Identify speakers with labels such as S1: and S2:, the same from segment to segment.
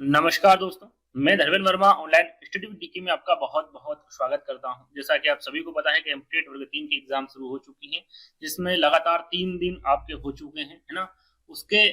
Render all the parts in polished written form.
S1: नमस्कार दोस्तों, मैं Dharmendra Verma online study with DK में आपका बहुत बहुत स्वागत करता हूं। जैसा कि आप सभी को पता है कि एमटेट वर्ग 3 की एग्जाम शुरू हो चुकी है, जिसमें लगातार 3 दिन आपके हो चुके हैं, है ना। उसके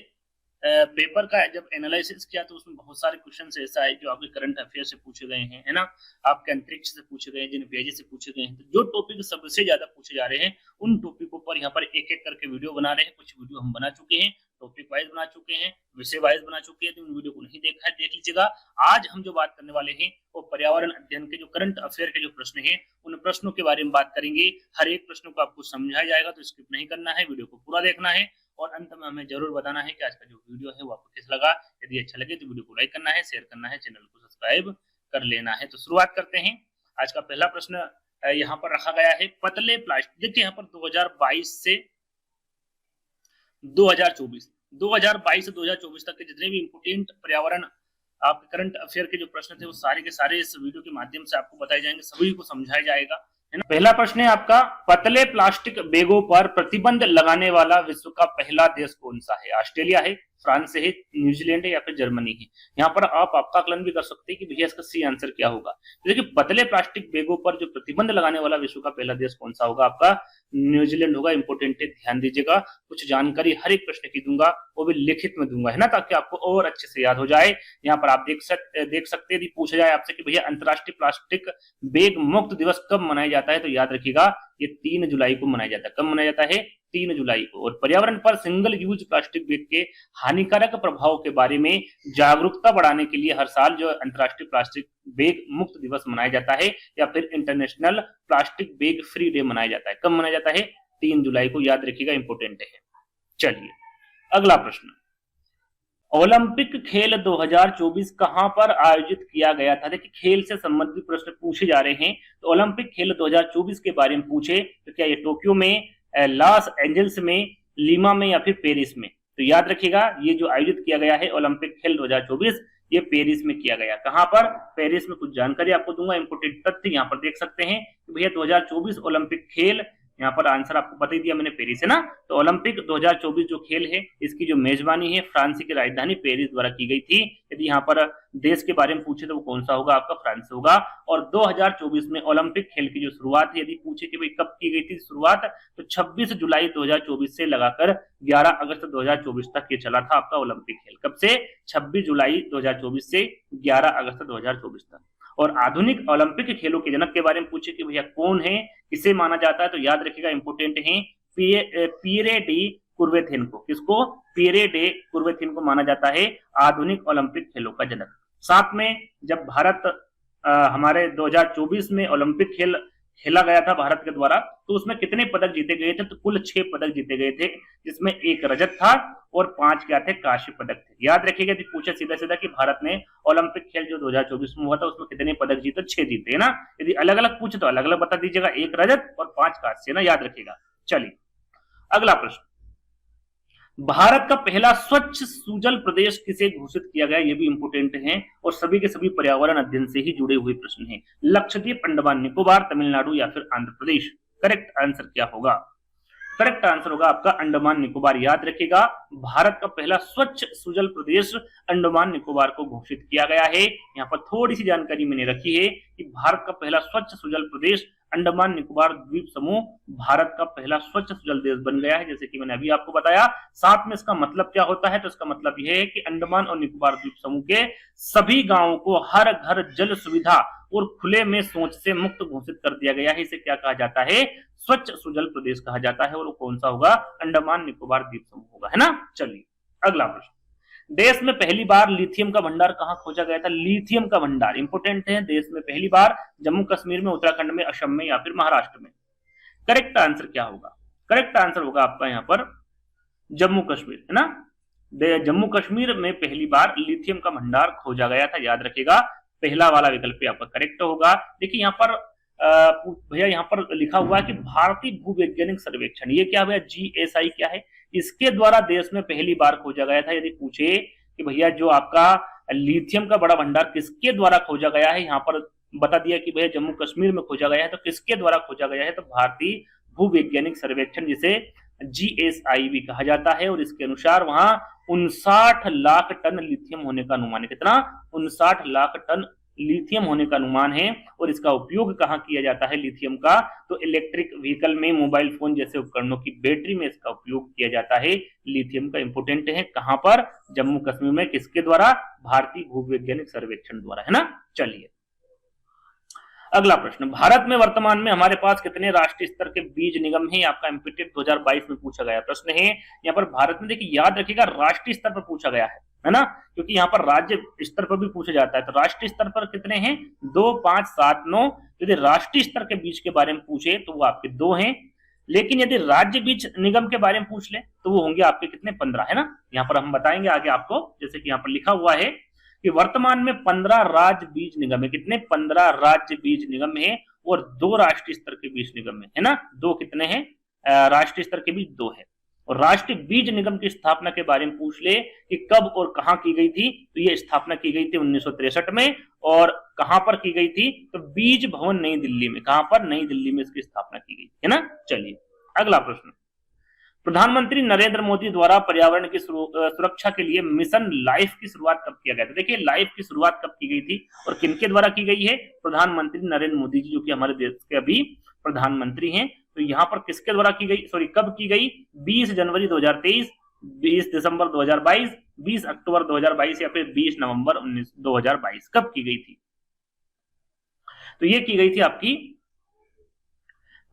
S1: पेपर का जब एनालिसिस किया तो उसमें बहुत सारे क्वेश्चन ऐसा है जो आपके करंट अफेयर से पूछे गए हैं, है ना। आपके अंतरिक्ष से पूछे गए हैं, जिन पेज से पूछे गए हैं। तो जो टॉपिक सबसे ज्यादा पूछे जा रहे हैं उन टॉपिकों पर यहाँ पर एक एक करके वीडियो बना रहे हैं। कुछ वीडियो हम बना चुके हैं, टॉपिक वाइज बना चुके हैं, विषय वाइज बना चुके हैं। तो उन वीडियो को नहीं देखा है, देख लीजिएगा। आज हम जो बात करने वाले हैं वो पर्यावरण अध्ययन के जो करंट अफेयर के जो प्रश्न हैं उन प्रश्नों के बारे में बात करेंगे। हर एक प्रश्न को आपको समझाया जाएगा, तो स्किप नहीं करना है, वीडियो को पूरा देखना है और अंत में हमें जरूर बताना है कि आज का जो वीडियो है वो आपको कैसा लगा। यदि अच्छा लगे तो वीडियो को लाइक करना है, शेयर करना है, चैनल को सब्सक्राइब कर लेना है। तो शुरुआत करते हैं। आज का पहला प्रश्न यहाँ पर रखा गया है, पतले प्लास्टिक। देखिए यहाँ पर 2022 से 2024 से 2024 तक के जितने भी इंपोर्टेंट पर्यावरण आपके करंट अफेयर के जो प्रश्न थे वो सारे के सारे इस वीडियो के माध्यम से आपको बताए जाएंगे, सभी को समझाया जाएगा, है ना। पहला प्रश्न है आपका, पतले प्लास्टिक बैगों पर प्रतिबंध लगाने वाला विश्व का पहला देश कौन सा है? ऑस्ट्रेलिया है, फ्रांस है, न्यूजीलैंड है या फिर जर्मनी है? यहाँ पर आप आपका आकलन भी कर सकते हैं कि भैया इसका सी आंसर क्या होगा। तो देखिए, पतले प्लास्टिक बैगों पर जो प्रतिबंध लगाने वाला विश्व का पहला देश कौन सा होगा? आपका न्यूजीलैंड होगा। इंपोर्टेंट है, ध्यान दीजिएगा। कुछ जानकारी हर एक प्रश्न की दूंगा, वो भी लिखित में दूंगा, है ना, ताकि आपको और अच्छे से याद हो जाए। यहाँ पर आप देख सकते यदि पूछा जाए आपसे कि भैया अंतरराष्ट्रीय प्लास्टिक बैग मुक्त दिवस कब मनाया जाता है, तो याद रखिएगा ये 3 जुलाई को मनाया जाता है। कब मनाया जाता है? 3 जुलाई को। और पर्यावरण पर सिंगल यूज प्लास्टिक बैग के हानिकारक प्रभाव के बारे में जागरूकता बढ़ाने के लिए हर साल जो अंतरराष्ट्रीय प्लास्टिक बैग मुक्त दिवस मनाया जाता है या फिर international plastic bag free day मनाया जाता है। कब मनाया जाता है? 3 जुलाई को, याद रखिएगा, इंपोर्टेंट है। चलिए अगला प्रश्न, ओलंपिक खेल 2024 कहां पर आयोजित किया गया था? देखिए, खेल से संबंधित प्रश्न पूछे जा रहे हैं। तो ओलंपिक खेल 2024 के बारे में पूछे तो क्या ये टोक्यो में, लॉस एंजल्स में, लीमा में या फिर पेरिस में? तो याद रखिएगा ये जो आयोजित किया गया है ओलंपिक खेल 2024 ये पेरिस में किया गया। कहां पर? पेरिस में। कुछ जानकारी आपको दूंगा, इंपोर्टेंट तथ्य यहाँ पर देख सकते हैं कि भैया 2024 ओलंपिक खेल, यहाँ पर आंसर आपको बता ही दिया मैंने, पेरिस है ना। तो ओलंपिक 2024 जो खेल है इसकी जो मेजबानी है फ्रांस की राजधानी पेरिस द्वारा की गई थी। यदि यहाँ पर देश के बारे में पूछे तो वो कौन सा होगा? आपका फ्रांस होगा। और 2024 में ओलंपिक खेल की जो शुरुआत है, यदि पूछे कि भाई कब की गई थी शुरुआत, तो 26 जुलाई 2024 से लगाकर 11 अगस्त 2024 तक ये चला था आपका ओलंपिक खेल। कब से? 26 जुलाई 2024 से 11 अगस्त 2024 तक। और आधुनिक ओलंपिक खेलों के जनक के बारे में पूछे कि भैया कौन है, किसे माना जाता है, तो याद रखिएगा इंपोर्टेंट है पियरे डी कुर्बेथिन को। किसको? पियरे डे कुर्बेथिन को माना जाता है आधुनिक ओलंपिक खेलों का जनक। साथ में जब भारत हमारे 2024 में ओलंपिक खेल खेला गया था भारत के द्वारा, तो उसमें कितने पदक जीते गए थे? तो कुल 6 पदक जीते गए थे, जिसमें 1 रजत था और 5 क्या थे? कांस्य पदक थे। याद रखिएगा, यदि पूछे सीधा सीधा कि भारत ने ओलंपिक खेल जो 2024 में हुआ था उसमें कितने पदक जीते? 6 जीते, है ना। यदि अलग अलग पूछे तो अलग अलग बता दीजिएगा, 1 रजत और 5 कांस्य, ना, याद रखिएगा। चलिए अगला प्रश्न, भारत का पहला स्वच्छ सुजल प्रदेश किसे घोषित किया गया? ये भी इंपोर्टेंट है और सभी के सभी पर्यावरण अध्ययन से ही जुड़े हुए प्रश्न हैं। लक्षद्वीप, अंडमान निकोबार, तमिलनाडु या फिर आंध्र प्रदेश? करेक्ट आंसर क्या होगा? करेक्ट आंसर होगा आपका अंडमान निकोबार। याद रखिएगा, भारत का पहला स्वच्छ सुजल प्रदेश अंडमान निकोबार को घोषित किया गया है। यहाँ पर थोड़ी सी जानकारी मैंने रखी है कि भारत का पहला स्वच्छ सुजल प्रदेश अंडमान निकोबार द्वीप समूह भारत का पहला स्वच्छ सुजल देश बन गया है, जैसे कि मैंने अभी आपको बताया। साथ में इसका मतलब क्या होता है? तो इसका मतलब यह है कि अंडमान और निकोबार द्वीप समूह के सभी गांवों को हर घर जल सुविधा और खुले में शौच से मुक्त घोषित कर दिया गया है। इसे क्या कहा जाता है? स्वच्छ सुजल प्रदेश कहा जाता है। और वो कौन सा होगा? अंडमान निकोबार द्वीप समूह होगा, है ना। चलिए अगला प्रश्न, देश में पहली बार लिथियम का भंडार कहां खोजा गया था? लिथियम का भंडार इंपोर्टेंट है। देश में पहली बार जम्मू कश्मीर में, उत्तराखंड में, असम में या फिर महाराष्ट्र में? करेक्ट आंसर क्या होगा? करेक्ट आंसर होगा आपका यहाँ पर जम्मू कश्मीर, है ना। जम्मू कश्मीर में पहली बार लिथियम का भंडार खोजा गया था। याद रखिएगा, पहला वाला विकल्प आपका करेक्ट होगा। देखिए यहाँ पर भैया यहाँ पर लिखा हुआ है कि भारतीय भूवैज्ञानिक सर्वेक्षण, ये क्या भैया? GSI क्या है? इसके द्वारा देश में पहली बार खोजा गया था। यदि पूछे कि भैया जो आपका लिथियम का बड़ा भंडार किसके द्वारा खोजा गया है, यहाँ पर बता दिया कि भैया जम्मू कश्मीर में खोजा गया है, तो किसके द्वारा खोजा गया है? तो भारतीय भूवैज्ञानिक सर्वेक्षण, जिसे GSI भी कहा जाता है। और इसके अनुसार वहां 59 लाख टन लिथियम होने का अनुमान है। कितना? 59 लाख टन लिथियम होने का अनुमान है। और इसका उपयोग कहां किया जाता है लिथियम का? तो इलेक्ट्रिक व्हीकल में, मोबाइल फोन जैसे उपकरणों की बैटरी में इसका उपयोग किया जाता है। लिथियम का इंपोर्टेंट है कहां पर? जम्मू कश्मीर में। किसके द्वारा? भारतीय भूवैज्ञानिक सर्वेक्षण द्वारा, है ना। चलिए अगला प्रश्न, भारत में वर्तमान में हमारे पास कितने राष्ट्रीय स्तर के बीज निगम हैं? आपका एमपीटेट 2022 में पूछा गया प्रश्न है। यहाँ पर भारत में देखिए, याद रखिएगा राष्ट्रीय स्तर पर पूछा गया है ना, क्योंकि यहाँ पर राज्य स्तर पर भी पूछा जाता है। तो राष्ट्रीय स्तर पर कितने हैं? 2, 5, 7, 9। यदि राष्ट्रीय स्तर के बीज के बारे में पूछे तो वो आपके 2 हैं, लेकिन यदि राज्य बीज निगम के बारे में पूछ ले तो वो होंगे आपके कितने? 15, है ना। यहाँ पर हम बताएंगे आगे आपको, जैसे कि यहाँ पर लिखा हुआ है कि वर्तमान में 15 राज्य बीज निगम है। कितने? 15 राज्य बीज निगम है और 2 राष्ट्रीय स्तर के बीज निगम है ना। 2 कितने हैं? राष्ट्रीय स्तर के बीज 2 है। और राष्ट्रीय बीज निगम की स्थापना के बारे में पूछ ले कि कब और कहां की गई थी, तो ये स्थापना की गई थी 1963 में। और कहां पर की गई थी? तो बीज भवन नई दिल्ली में। कहां पर? नई दिल्ली में इसकी स्थापना की गई है ना। चलिए अगला प्रश्न, प्रधानमंत्री नरेंद्र मोदी द्वारा पर्यावरण की सुरक्षा के लिए मिशन लाइफ की शुरुआत कब किया गया था? देखिए लाइफ की शुरुआत कब की गई थी और किनके द्वारा की गई है? प्रधानमंत्री नरेंद्र मोदी जी, जो कि हमारे देश के अभी प्रधानमंत्री हैं। तो यहाँ पर किसके द्वारा की गई, सॉरी कब की गई? 20 जनवरी 2023, 20 दिसंबर 2022, 20 अक्टूबर 2022 या फिर 20 नवंबर 2022, कब की गई थी? तो ये की गई थी आपकी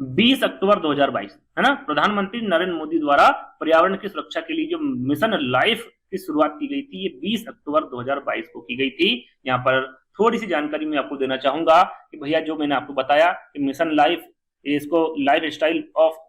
S1: 20 अक्टूबर 2022, है ना। प्रधानमंत्री नरेंद्र मोदी द्वारा पर्यावरण की सुरक्षा के लिए जो मिशन लाइफ की शुरुआत की गई थी, ये 20 अक्टूबर 2022 को की गई थी। यहाँ पर थोड़ी सी जानकारी मैं आपको देना चाहूंगा कि भैया जो मैंने आपको बताया कि मिशन लाइफ, इसको life style of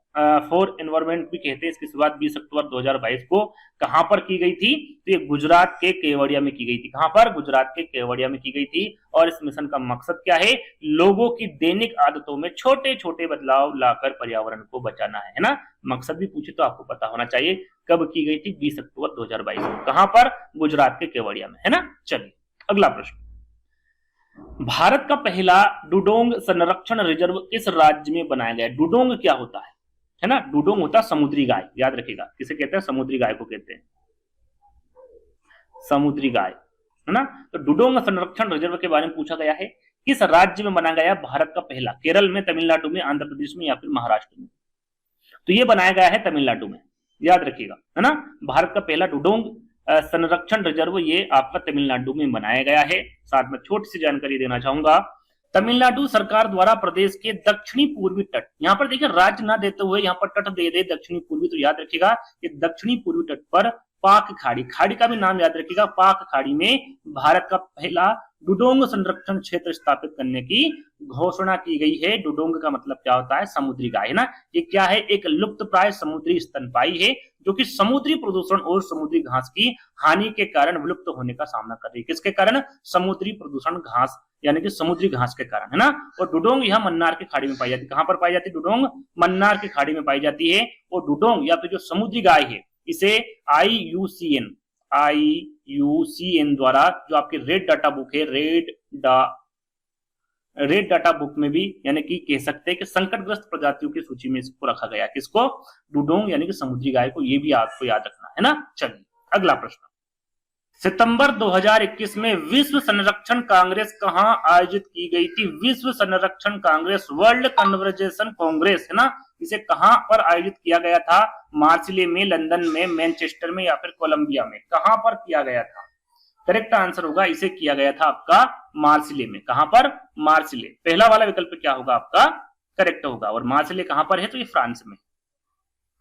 S1: for environment भी कहते हैं। इसकी शुरुआत 20 अक्टूबर 2022 को कहां पर की गई थी? तो ये गुजरात के केवड़िया में की गई थी। कहां पर? गुजरात के केवड़िया में की गई थी। और इस मिशन का मकसद क्या है? लोगों की दैनिक आदतों में छोटे छोटे बदलाव लाकर पर्यावरण को बचाना है ना। मकसद भी पूछे तो आपको पता होना चाहिए। कब की गई थी? 20 अक्टूबर 2022 को। कहां पर? गुजरात के केवड़िया में, है ना। चलिए अगला प्रश्न, भारत का पहला डुडोंग संरक्षण रिजर्व किस राज्य में बनाया गया? डुडोंग क्या होता है ना। डुडोंग होता है समुद्री गाय, याद रखिएगा। किसे कहते हैं? समुद्री गाय को कहते हैं समुद्री गाय, है ना। तो डुडोंग संरक्षण रिजर्व के बारे में पूछा गया है। किस राज्य में बनाया गया? भारत का पहला। केरल में, तमिलनाडु में, आंध्र प्रदेश में या फिर महाराष्ट्र में? तो ये बनाया गया है तमिलनाडु में, याद रखिएगा, है ना। भारत का पहला डुडोंग संरक्षण रिजर्व ये आपका तमिलनाडु में बनाया गया है। साथ में छोटी सी जानकारी देना चाहूंगा, तमिलनाडु सरकार द्वारा प्रदेश के दक्षिणी पूर्वी तट, यहाँ पर देखिए राज्य ना देते हुए यहाँ पर तट दे दे दक्षिणी पूर्वी, तो याद रखिएगा कि दक्षिणी पूर्वी तट पर पाक खाड़ी, खाड़ी का भी नाम याद रखिएगा, पाक खाड़ी में भारत का पहला डुडोंग संरक्षण क्षेत्र स्थापित करने की घोषणा की गई है। डुडोंग का मतलब क्या होता है? समुद्री गाय, है ना। ये क्या है? एक लुप्तप्राय समुद्री स्तनपायी है जो कि समुद्री प्रदूषण और समुद्री घास की हानि के कारण विलुप्त होने का सामना कर रही है। किसके कारण? समुद्री प्रदूषण, घास यानी कि समुद्री घास के कारण, है ना। और डुडोंग यह मन्नार की खाड़ी में पाई जाती है। कहां पर पाई जाती है? डुडोंग मन्नार की खाड़ी में पाई जाती है। और डुडोंग या फिर जो समुद्री गाय है, इसे IUCN द्वारा, जो आपकी रेड डाटा बुक है, रेड डाटा बुक में भी यानी कि कह सकते हैं कि संकटग्रस्त प्रजातियों की सूची में इसको रखा गया। किसको? डुडोंग यानी कि समुद्री गाय को। ये भी आपको याद रखना है ना। चलिए अगला प्रश्न, सितंबर 2021 में विश्व संरक्षण कांग्रेस कहां आयोजित की गई थी? विश्व संरक्षण कांग्रेस, वर्ल्ड कन्वर्जेशन कांग्रेस, है ना। इसे कहां पर आयोजित किया गया था? मार्सिले में, लंदन में, मैनचेस्टर में या फिर कोलंबिया में? कहां पर किया गया था? करेक्ट आंसर होगा, इसे किया गया था आपका मार्सिले में। कहां पर? मार्सिले। पहला वाला विकल्प क्या होगा आपका? करेक्ट होगा। और मार्सिले कहां पर है? तो ये फ्रांस में।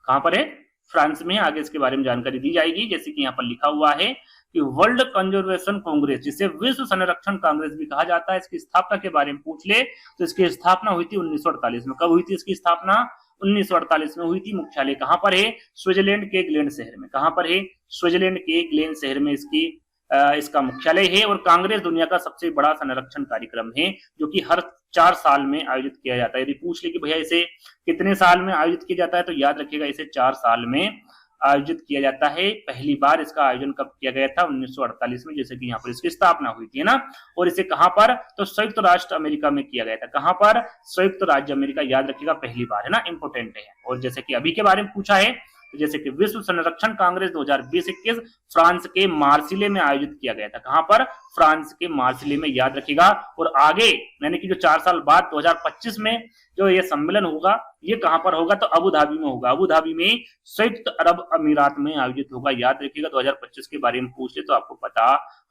S1: कहां पर है? फ्रांस में। आगे इसके बारे में जानकारी दी जाएगी, जैसे कि यहाँ पर लिखा हुआ है कि वर्ल्ड कंजर्वेशन कांग्रेस, जिसे विश्व संरक्षण कांग्रेस भी कहा जाता है, इसकी स्थापना के बारे में पूछ ले तो इसकी स्थापना हुई थी 1948 में। कब हुई थी इसकी स्थापना? 1948 में हुई थी। मुख्यालय कहां पर है? स्विट्जरलैंड के ग्लेन शहर में। कहां पर है? स्विट्जरलैंड के ग्लेन शहर में इसका मुख्यालय है। और कांग्रेस दुनिया का सबसे बड़ा संरक्षण कार्यक्रम है जो कि हर 4 साल में आयोजित किया जाता है। यदि पूछ ले कि भैया इसे कितने साल में आयोजित किया जाता है, तो याद रखिएगा इसे 4 साल में आयोजित किया जाता है। पहली बार इसका आयोजन कब किया गया था? 1948 में, जैसे कि यहाँ पर इसकी स्थापना हुई थी, है ना। और इसे कहां पर? तो संयुक्त राष्ट्र अमेरिका में किया गया था। कहां पर? संयुक्त राज्य अमेरिका, याद रखिएगा पहली बार, है ना। इंपोर्टेंट है। और जैसे कि अभी के बारे में पूछा है तो जैसे कि विश्व संरक्षण कांग्रेस 2020-21 फ्रांस के मार्सिले में आयोजित किया गया था। कहां पर? फ्रांस के मार्सिले में, याद रखिएगा। और आगे यानी कि जो 4 साल बाद 2025 में जो ये सम्मेलन होगा, ये कहां पर होगा? तो अबू धाबी में होगा। अबू धाबी में संयुक्त अरब अमीरात में आयोजित होगा, याद रखिएगा। 2025 के बारे में पूछ ले तो आपको पता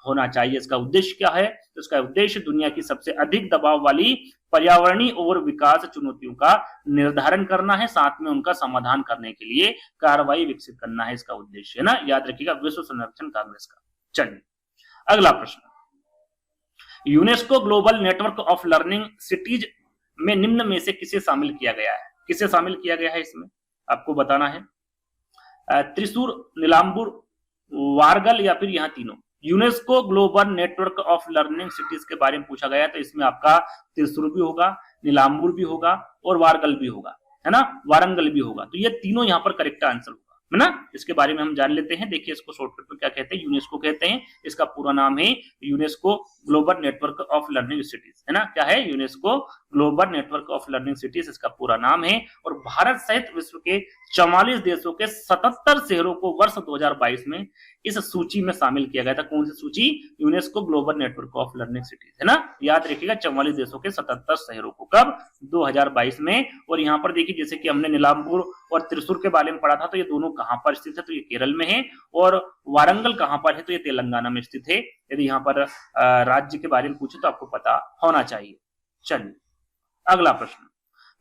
S1: होना चाहिए। इसका उद्देश्य क्या है? तो इसका उद्देश्य दुनिया की सबसे अधिक दबाव वाली पर्यावरणीय और विकास चुनौतियों का निर्धारण करना है, साथ में उनका समाधान करने के लिए कार्रवाई विकसित करना है, इसका उद्देश्य है ना, याद रखिएगा, विश्व संरक्षण कांग्रेस का। चलिए अगला प्रश्न, UNESCO global network of learning cities में निम्न में से किसे शामिल किया गया है? किसे शामिल किया गया है इसमें आपको बताना है। त्रिशूर, नीलांबुर, वारगल या फिर यहाँ तीनों। UNESCO global network of learning cities के बारे में पूछा गया है, तो इसमें आपका त्रिशूर भी होगा, नीलांबुर भी होगा और वारगल भी होगा, है ना, वारंगल भी होगा। तो ये तीनों यहाँ पर करेक्ट आंसर होगा, है ना। इसके बारे में हम जान लेते हैं। देखिए इसको शॉर्टकट में क्या कहते हैं, यूनेस्को कहते हैं। इसका पूरा नाम है UNESCO global network of learning cities, है ना। क्या है? UNESCO global network of learning cities इसका पूरा नाम है। और भारत सहित विश्व के 44 देशों के 77 शहरों को वर्ष 2022 में इस सूची में शामिल किया गया था। कौन सी सूची? UNESCO global network of learning cities, है ना, याद रखिएगा। 44 देशों के 77 शहरों को, कब? 2022 में। और यहाँ पर देखिए जैसे कि हमने नीलांबुर और त्रिशूर के बारे में पढ़ा था, तो ये दोनों कहां पर स्थित है? तो ये केरल में है। और वारंगल कहां पर है? तो ये तेलंगाना में स्थित है। यदि यहाँ पर राज्य के बारे में पूछे तो आपको पता होना चाहिए। चलिए अगला प्रश्न,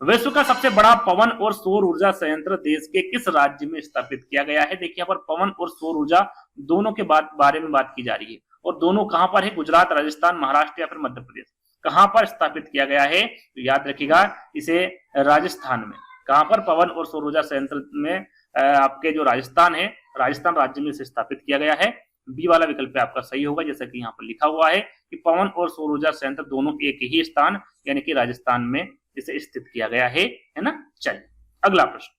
S1: विश्व का सबसे बड़ा पवन और सौर ऊर्जा संयंत्र देश के किस राज्य में स्थापित किया गया है? देखिए यहाँ पर पवन और सौर ऊर्जा दोनों के बारे में बात की जा रही है। और दोनों कहां पर है? गुजरात, राजस्थान, महाराष्ट्र या फिर मध्य प्रदेश। कहां पर स्थापित किया गया है? तो याद रखिएगा इसे राजस्थान में। कहां पर? पवन और सौर ऊर्जा संयंत्र में आपके जो राजस्थान है, राजस्थान राज्य में इसे स्थापित किया गया है। बी वाला विकल्प आपका सही होगा, जैसा कि यहाँ पर लिखा हुआ है कि पवन और सौर ऊर्जा संयंत्र दोनों एक ही स्थान यानी कि राजस्थान में इसे स्थित किया गया है ना। चलिए अगला प्रश्न,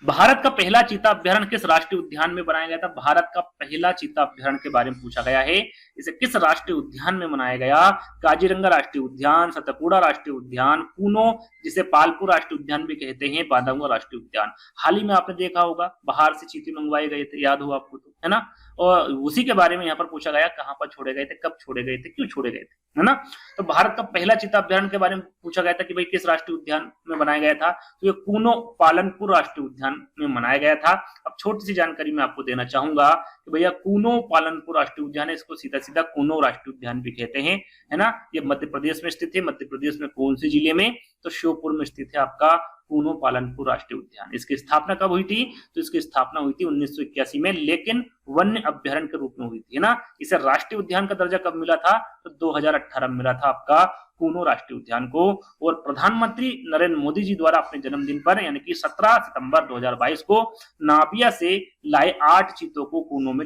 S1: भारत का पहला चीता अभ्यारण्य किस राष्ट्रीय उद्यान में बनाया गया था? भारत का पहला चीता अभ्यारण्य के बारे में पूछा गया है। इसे किस राष्ट्रीय उद्यान में बनाया गया? काजीरंगा राष्ट्रीय उद्यान, सतपुड़ा राष्ट्रीय उद्यान, कूनो जिसे पालपुर राष्ट्रीय उद्यान भी कहते हैं, बांधवगढ़ राष्ट्रीय उद्यान। हाल ही में आपने देखा होगा बाहर से चीते मंगवाए गए थे, याद हो आपको तो, है ना। और उसी के बारे में यहाँ पर पूछा गया, कहां पर छोड़े गए थे, कब छोड़े गए थे, क्यों छोड़े गए थे, है ना। तो भारत का पहला चीता अभ्यारण्य के बारे में पूछा गया था कि भाई किस राष्ट्रीय उद्यान में बनाया गया था? तो ये कूनो पालनपुर राष्ट्रीय उद्यान में बनाया गया था। अब छोटी सी जानकारी मैं आपको देना चाहूंगा कि भैया कूनो पालनपुर राष्ट्रीय उद्यान है, इसको सीधा सीधा कूनो राष्ट्रीय उद्यान भी कहते हैं, है ना। ये मध्य प्रदेश में स्थित है। मध्य प्रदेश में कौन से जिले में? तो श्योपुर में स्थित है आपका कूनो पालनपुर राष्ट्रीय उद्यान। इसकी स्थापना कब हुई थी? तो इसकी स्थापना हुई थी 1981 में, लेकिन वन्य अभ्यारण्य के रूप में हुई थी, है ना। इसे राष्ट्रीय उद्यान का दर्जा कब मिला था? तो 2018 में मिला था आपका कूनो राष्ट्रीय उद्यान को। और प्रधानमंत्री नरेंद्र मोदी जी द्वारा अपने जन्मदिन पर यानी कि 17 सितंबर 2022 को नाबिया से लाए 8 चीतों को कूनो में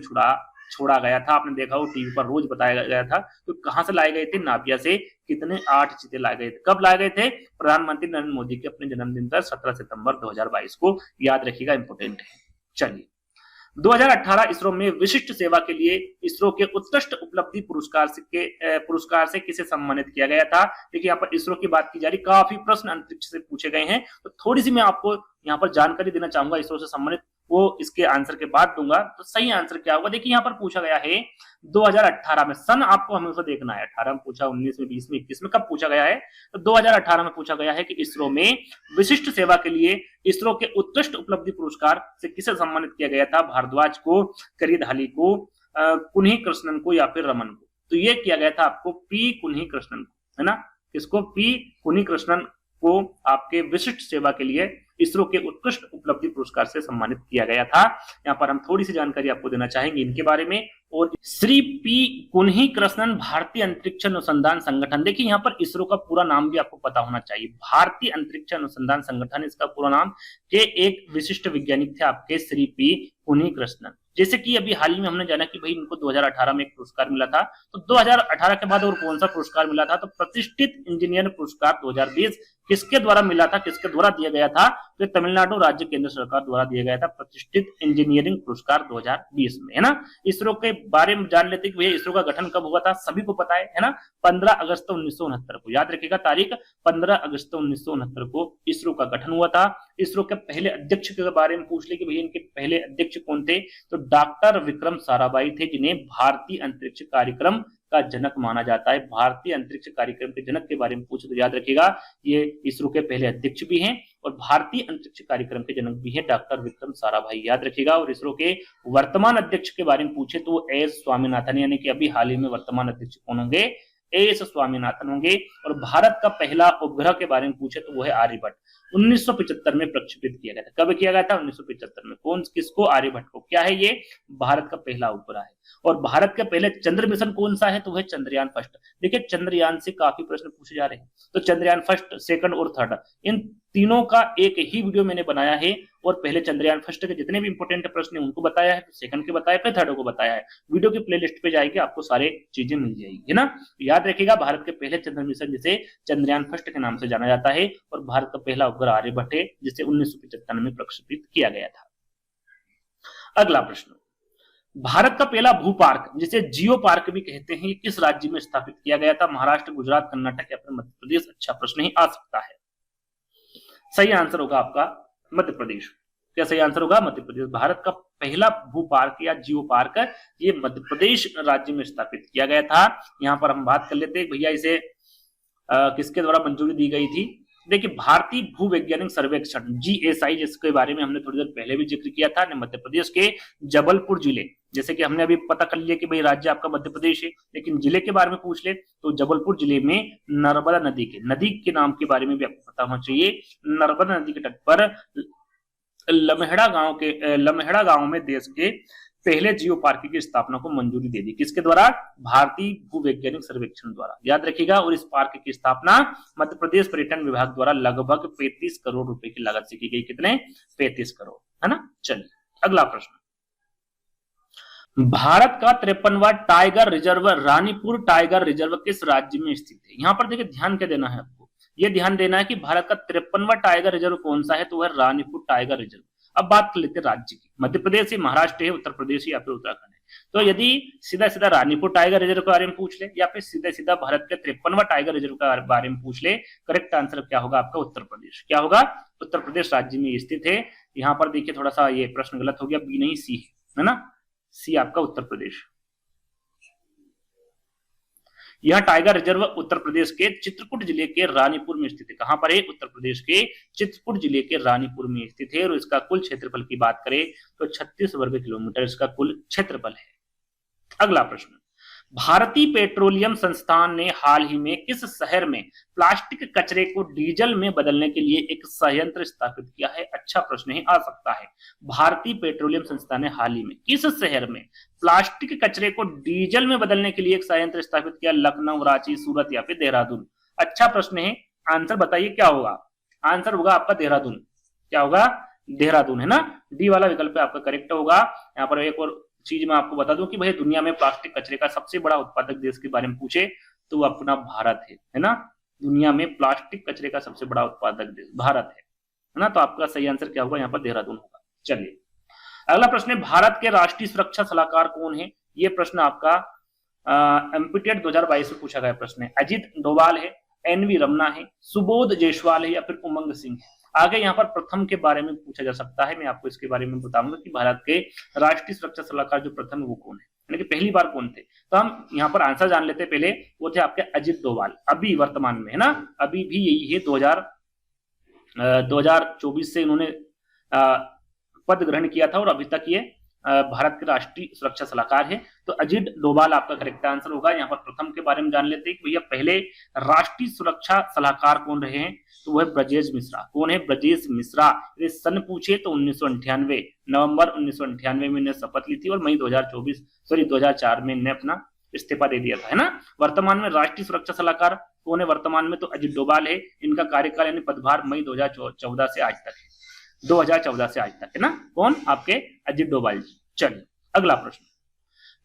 S1: छोड़ा गया था। आपने देखा हो टीवी पर रोज बताया गया था। तो कहां से लाए गए थे? नाबिया से। कितने? 8 चीते लाए गए थे। कब लाए गए थे? प्रधानमंत्री नरेंद्र मोदी के अपने जन्मदिन पर 17 सितंबर 2022 को, याद रखिएगा, इंपोर्टेंट है। चलिए 2018 इसरो में विशिष्ट सेवा के लिए इसरो के उत्कृष्ट उपलब्धि पुरस्कार से किसे सम्मानित किया गया था? देखिए यहाँ पर इसरो की बात की जा रही, काफी प्रश्न अंतरिक्ष से पूछे गए हैं, तो थोड़ी सी मैं आपको यहाँ पर जानकारी देना चाहूंगा इसरो से संबंधित, वो इसके आंसर के बाद दूंगा। तो सही आंसर क्या होगा? देखिए यहाँ पर पूछा गया है 2018 में, सन आपको हमेशा देखना है। 18 में पूछा, 19 में, 20 में, 21 में, कब पूछा गया है? तो 2018 में पूछा गया है कि इसरो में विशिष्ट सेवा के लिए इसरो के उत्कृष्ट उपलब्धि पुरस्कार से किसे सम्मानित किया गया था? भारद्वाज को, करिधाली को, कुन्ही कृष्णन को या फिर रमन को। तो ये किया गया था आपको पी कुन्ही कृष्णन को, है ना। किसको? पी कुन्ही कृष्णन को आपके विशिष्ट सेवा के लिए इसरो के उत्कृष्ट उपलब्धि पुरस्कार से सम्मानित किया गया था। यहाँ पर हम थोड़ी सी जानकारी आपको देना चाहेंगे इनके बारे में। और श्री पी कुन्ही कृष्णन भारतीय अंतरिक्ष अनुसंधान संगठन, देखिए यहाँ पर इसरो का पूरा नाम भी आपको पता होना चाहिए, भारतीय अंतरिक्ष अनुसंधान संगठन इसका पूरा नाम, के एक विशिष्ट वैज्ञानिक थे आपके श्री पी कुन्ही कृष्णन। जैसे कि अभी हाल ही में हमने जाना कि भाई इनको 2018 में एक पुरस्कार मिला था, तो 2018 के बाद और कौन सा पुरस्कार मिला था? तो प्रतिष्ठित इंजीनियर पुरस्कार 2020 किसके द्वारा मिला था, किसके द्वारा दिया गया था? तो तमिलनाडु राज्य केंद्र सरकार द्वारा दिया गया था प्रतिष्ठित इंजीनियरिंग पुरस्कार 2020 में, है ना। इसरो के बारे में जान लेते कि भैया इसरो का गठन कब हुआ था, सभी को पता है ना, 15 अगस्त 1969 को, याद रखिएगा तारीख, 15 अगस्त 1969 को इसरो का गठन हुआ था। इसरो के पहले अध्यक्ष के बारे में पूछ ले कि भैया इनके पहले अध्यक्ष कौन थे, तो डॉक्टर विक्रम साराभाई थे, जिन्हें भारतीय अंतरिक्ष कार्यक्रम का जनक माना जाता है। भारतीय अंतरिक्ष कार्यक्रम के जनक के बारे में पूछे तो याद रखिएगा ये इसरो के पहले अध्यक्ष भी हैं और भारतीय अंतरिक्ष कार्यक्रम के जनक भी हैं डॉक्टर विक्रम साराभाई, याद रखिएगा। और इसरो के वर्तमान अध्यक्ष के बारे में पूछे तो वो एस स्वामीनाथन, यानी कि अभी हाल ही में वर्तमान अध्यक्ष कौन होंगे, एस स्वामीनाथन होंगे। और भारत का पहला उपग्रह के बारे में पूछे तो वो है आर्यभट्ट, 1975 में प्रक्षेपित किया गया था। कब किया गया था? 1975 में। कौन किसको? आर्यभट्ट को। क्या है ये? भारत का पहला उपग्रह है। और भारत के पहले चंद्र मिशन कौन सा है? तो वह चंद्रयान फर्स्ट। देखिए चंद्रयान से काफी प्रश्न पूछे जा रहे हैं, तो चंद्रयान फर्स्ट, सेकंड और थर्ड, इन तीनों का एक ही वीडियो मैंने बनाया है और पहले चंद्रयान फर्स्ट के जितने भी इंपोर्टेंट प्रश्न हैं उनको बताया है, सेकंड के बताया, फिर थर्ड को बताया है। वीडियो की प्लेलिस्ट पे जाएगी, आपको सारे चीजें मिल जाएगी, है ना। याद रखिएगा भारत के पहले चंद्र मिशन जिसे चंद्रयान फर्स्ट के नाम से जाना जाता है और भारत का पहला उपग्रह आर्यभट्ट है जिसे 1975 में प्रक्षेपित किया गया था। अगला प्रश्न, भारत का पहला भू पार्क जिसे जियो पार्क भी कहते हैं, ये किस राज्य में स्थापित किया गया था? महाराष्ट्र, गुजरात, कर्नाटक या फिर मध्य प्रदेश? अच्छा प्रश्न ही आ सकता है। सही आंसर होगा आपका मध्य प्रदेश। क्या सही आंसर होगा? मध्य प्रदेश। भारत का पहला भू पार्क या जियो पार्क ये मध्य प्रदेश राज्य में स्थापित किया गया था। यहाँ पर हम बात कर लेते हैं भैया इसे किसके द्वारा मंजूरी दी गई थी। देखिए भारतीय भू वैज्ञानिक सर्वेक्षण GSI जिसके बारे में हमने थोड़ी देर पहले भी जिक्र किया था, मध्य प्रदेश के जबलपुर जिले, जैसे कि हमने अभी पता कर लिया कि भाई राज्य आपका मध्य प्रदेश है, लेकिन जिले के बारे में पूछ ले तो जबलपुर जिले में नर्मदा नदी के नाम के बारे में भी आपको पता होना चाहिए। नर्मदा नदी के तट पर लमहेड़ा गांव में देश के पहले जियो पार्क की स्थापना को मंजूरी दे दी। किसके द्वारा? भारतीय भू वैज्ञानिक सर्वेक्षण द्वारा, याद रखिएगा। और इस पार्क की स्थापना मध्य प्रदेश पर्यटन विभाग द्वारा लगभग 35 करोड़ रुपए की लागत से की गई। कितने? 35 करोड़, है ना। चलिए अगला प्रश्न, भारत का 53वां tiger reserve Ranipur tiger reserve किस राज्य में स्थित है? यहाँ पर देखिए ध्यान क्या देना है आपको, ये ध्यान देना है कि भारत का 53वां टाइगर रिजर्व कौन सा है, तो वह रानीपुर टाइगर रिजर्व। अब बात कर लेते हैं राज्य की, मध्य प्रदेश है, महाराष्ट्र है, उत्तर प्रदेश है या फिर उत्तराखंड है। तो यदि सीधा सीधा रानीपुर टाइगर रिजर्व के बारे में पूछ ले या फिर सीधा सीधा भारत के 53वां टाइगर रिजर्व के बारे में पूछ ले, करेक्ट आंसर क्या होगा आपका? उत्तर प्रदेश। क्या होगा? उत्तर प्रदेश राज्य में स्थित है। यहाँ पर देखिए थोड़ा सा ये प्रश्न गलत हो गया, बी नहीं सी है ना, सी आपका उत्तर प्रदेश। यह टाइगर रिजर्व उत्तर प्रदेश के चित्रकूट जिले के रानीपुर में स्थित है। कहां पर है? उत्तर प्रदेश के चित्रकूट जिले के रानीपुर में स्थित है। और इसका कुल क्षेत्रफल की बात करें तो 36 वर्ग किलोमीटर इसका कुल क्षेत्रफल है। अगला प्रश्न, भारतीय पेट्रोलियम संस्थान ने हाल ही में किस शहर में प्लास्टिक कचरे को डीजल में बदलने के लिए एक संयंत्र स्थापित किया है? अच्छा प्रश्न ही आ सकता है। भारतीय पेट्रोलियम संस्थान ने हाल ही में किस शहर में प्लास्टिक कचरे को डीजल में बदलने के लिए एक संयंत्र स्थापित किया? लखनऊ, रांची, सूरत या फिर देहरादून? अच्छा प्रश्न है, आंसर बताइए क्या होगा? आंसर होगा आपका देहरादून। क्या होगा? देहरादून, है ना। डी वाला विकल्प आपका करेक्ट होगा। यहाँ पर एक और चीज मैं आपको बता दूं कि भाई दुनिया में प्लास्टिक कचरे का सबसे बड़ा उत्पादक देश के बारे में पूछे तो अपना भारत है ना। दुनिया में प्लास्टिक कचरे का सबसे बड़ा उत्पादक देश भारत है ना। तो आपका सही आंसर क्या होगा? यहाँ पर देहरादून होगा। चलिए अगला प्रश्न है, भारत के राष्ट्रीय सुरक्षा सलाहकार कौन है? ये प्रश्न आपका एमपीटेट 2022 में पूछा गया प्रश्न है। अजीत डोभाल है, NV रमना है, सुबोध जायसवाल है या फिर उमंग सिंह है? आगे यहाँ पर प्रथम के बारे में पूछा जा सकता है, मैं आपको इसके बारे में बताऊंगा कि भारत के राष्ट्रीय सुरक्षा सलाहकार जो प्रथम है वो कौन है, यानी कि पहली बार कौन थे। तो हम यहाँ पर आंसर जान लेते पहले, वो थे आपके अजित डोभाल, अभी वर्तमान में, है ना। अभी भी यही है, 2024 से इन्होंने पद ग्रहण किया था और अभी तक ये भारत के राष्ट्रीय सुरक्षा सलाहकार है। तो अजित डोभाल आपका करेक्ट आंसर होगा। यहाँ पर प्रथम के बारे में जान लेते हैं कि भैया पहले राष्ट्रीय सुरक्षा सलाहकार कौन रहे हैं, तो वह ब्रजेश मिश्रा। कौन है? ब्रजेश मिश्रा। यदि सन पूछे तो 1998 नवंबर 1998 में इन्हें शपथ ली थी और मई 2004 में इन्हें अपना इस्तीफा दे दिया था, है ना। वर्तमान में राष्ट्रीय सुरक्षा सलाहकार कौन है वर्तमान में? तो अजित डोभाल है। इनका कार्यकाल यानी पदभार मई 2014 से आज तक है, 2014 से आज तक, है ना। कौन? आपके अजित डोभाल जी। चलिए अगला प्रश्न,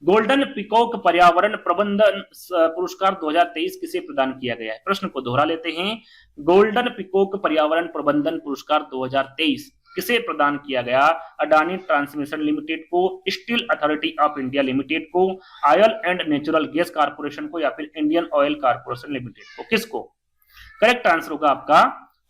S1: गोल्डन पिकॉक पर्यावरण प्रबंधन पुरस्कार 2023 किसे प्रदान किया गया है? प्रश्न को दोहरा लेते हैं। गोल्डन पिकॉक पर्यावरण प्रबंधन पुरस्कार 2023 किसे प्रदान किया गया? अडानी ट्रांसमिशन लिमिटेड को, steel authority of India limited को, oil and natural gas corporation को या फिर इंडियन ऑयल कारपोरेशन लिमिटेड को? किसको? करेक्ट आंसर होगा आपका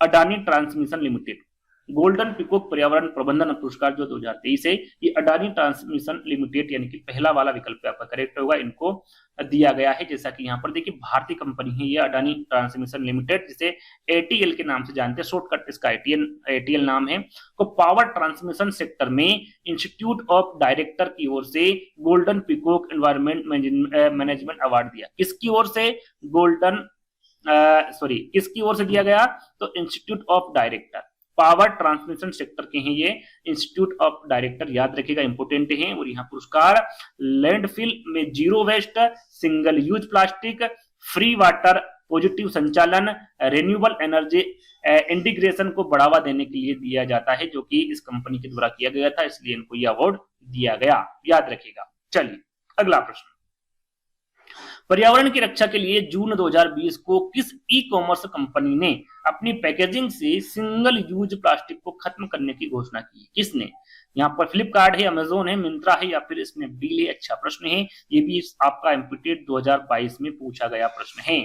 S1: Adani transmission limited. Golden peacock पर्यावरण प्रबंधन पुरस्कार जो 2023 है ये अडानी ट्रांसमिशन लिमिटेड यानी कि पहला वाला विकल्प आपका करेक्ट होगा, इनको दिया गया है। जैसा कि यहाँ पर देखिए भारतीय कंपनी है ये अडानी ट्रांसमिशन लिमिटेड, जिसे एटीएल के नाम से जानते हैं, शॉर्टकट इसका एटीएल नाम है, को पावर ट्रांसमिशन सेक्टर में इंस्टीट्यूट ऑफ डायरेक्टर की ओर से golden peacock environment management award दिया। किसकी ओर से? किसकी ओर से दिया गया? तो institute of director, power transmission sector के हैं ये, इंस्टीट्यूट ऑफ डायरेक्टर, याद रखिएगा, इंपोर्टेंट है। और यहाँ पुरस्कार लैंडफिल में zero waste, single use plastic, free water, positive संचालन, रिन्यूएबल एनर्जी इंटीग्रेशन को बढ़ावा देने के लिए दिया जाता है, जो कि इस कंपनी के द्वारा किया गया था, इसलिए इनको यह अवार्ड दिया गया, याद रखिएगा। चलिए अगला प्रश्न, पर्यावरण की रक्षा के लिए जून 2020 को किस ई कॉमर्स कंपनी ने अपनी पैकेजिंग से सिंगल यूज प्लास्टिक को खत्म करने की घोषणा की? किसने? यहाँ पर फ्लिपकार्ट है, अमेजोन है, मिंत्रा है, या फिर स्नैपडील है। अच्छा प्रश्न है, ये भी आपका एमपीटेट 2022 में पूछा गया प्रश्न है।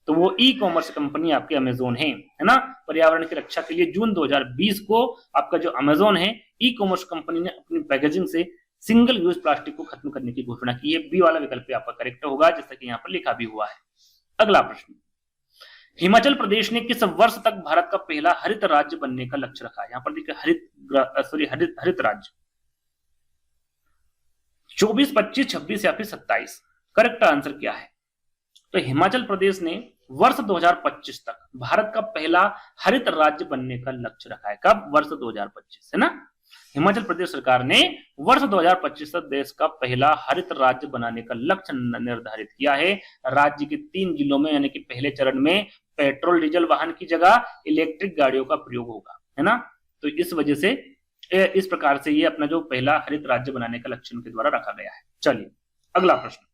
S1: तो वो ई कॉमर्स कंपनी आपकी अमेजोन है ना। पर्यावरण की रक्षा के लिए जून 2020 को आपका जो अमेजोन है ई कॉमर्स कंपनी ने अपनी पैकेजिंग से सिंगल यूज प्लास्टिक को खत्म करने की घोषणा की है। बी वाला विकल्प आपका करेक्ट होगा, जैसा कि यहाँ पर लिखा भी हुआ है। अगला प्रश्न, हिमाचल प्रदेश ने किस वर्ष तक भारत का पहला हरित राज्य बनने का लक्ष्य रखा है? यहाँ पर देखिए हरित राज्य 24, 25, 26 या फिर 27। करेक्ट आंसर क्या है? तो हिमाचल प्रदेश ने वर्ष 2025 तक भारत का पहला हरित राज्य बनने का लक्ष्य रखा है। कब? वर्ष 2025, है ना। हिमाचल प्रदेश सरकार ने वर्ष 2025 तक देश का पहला हरित राज्य बनाने का लक्ष्य निर्धारित किया है। राज्य के 3 जिलों में यानी कि पहले चरण में पेट्रोल डीजल वाहन की जगह इलेक्ट्रिक गाड़ियों का प्रयोग होगा, है ना। तो इस वजह से इस प्रकार से ये अपना जो पहला हरित राज्य बनाने का लक्ष्य उनके द्वारा रखा गया है। चलिए अगला प्रश्न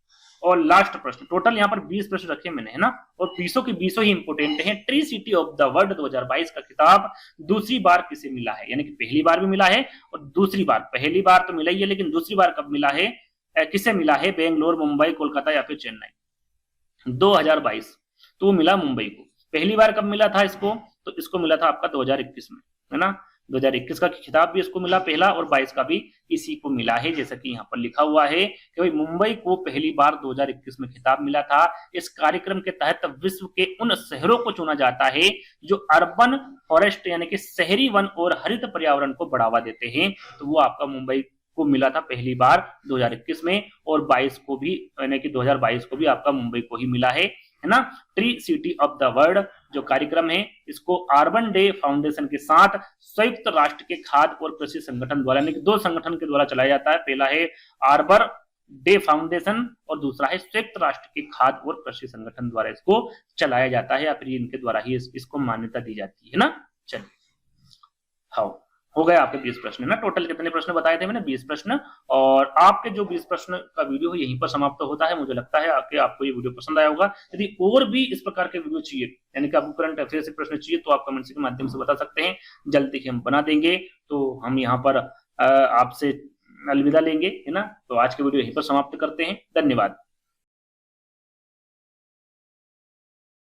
S1: और लास्ट प्रश्न। टोटल यहाँ पर 20 प्रश्न रखे मैंने, है ना, और 20 के 20 ही इंपोर्टेंट हैं। Tree city of the world 2022 का खिताब दूसरी बार किसे मिला है? यानी कि पहली बार भी मिला है और दूसरी बार, पहली बार तो मिला ही है लेकिन दूसरी बार कब मिला है, किसे मिला है? बेंगलोर, मुंबई, कोलकाता या फिर चेन्नई। 2022 तो मिला मुंबई को। पहली बार कब मिला था इसको? तो इसको मिला था आपका 2021 में, है ना। 2021 का खिताब भी इसको मिला पहला, और 22 का भी इसी को मिला है। जैसा कि यहाँ पर लिखा हुआ है कि भाई मुंबई को पहली बार 2021 में खिताब मिला था। इस कार्यक्रम के तहत विश्व के उन शहरों को चुना जाता है जो अर्बन फॉरेस्ट यानी कि शहरी वन और हरित पर्यावरण को बढ़ावा देते हैं। तो वो आपका मुंबई को मिला था पहली बार 2021 में, और 22 को भी यानी कि 2022 को भी आपका मुंबई को ही मिला है ना। Tree city of the world जो कार्यक्रम है इसको अर्बन डे फाउंडेशन के साथ संयुक्त राष्ट्र के खाद्य और कृषि संगठन द्वारा, यानी कि 2 संगठन के द्वारा चलाया जाता है। पहला है अर्बन डे फाउंडेशन और दूसरा है संयुक्त राष्ट्र के खाद्य और कृषि संगठन द्वारा इसको चलाया जाता है, या फिर इनके द्वारा ही इसको मान्यता दी जाती है ना। चलिए हाँ, हो गया आपके 20 प्रश्न ना। टोटल कितने प्रश्न बताए थे मैंने? 20 प्रश्न। और आपके जो 20 प्रश्न का वीडियो है यहीं पर समाप्त होता है। मुझे लगता है आपको ये वीडियो पसंद आया होगा। यदि और भी इस प्रकार के वीडियो चाहिए, यानी कि आपको करंट अफेयर से प्रश्न चाहिए, तो आप कमेंट्स के माध्यम से बता सकते हैं। जल्दी ही हम बना देंगे। तो हम यहाँ पर आपसे अलविदा लेंगे, है ना। तो आज के वीडियो यहीं पर समाप्त करते हैं। धन्यवाद।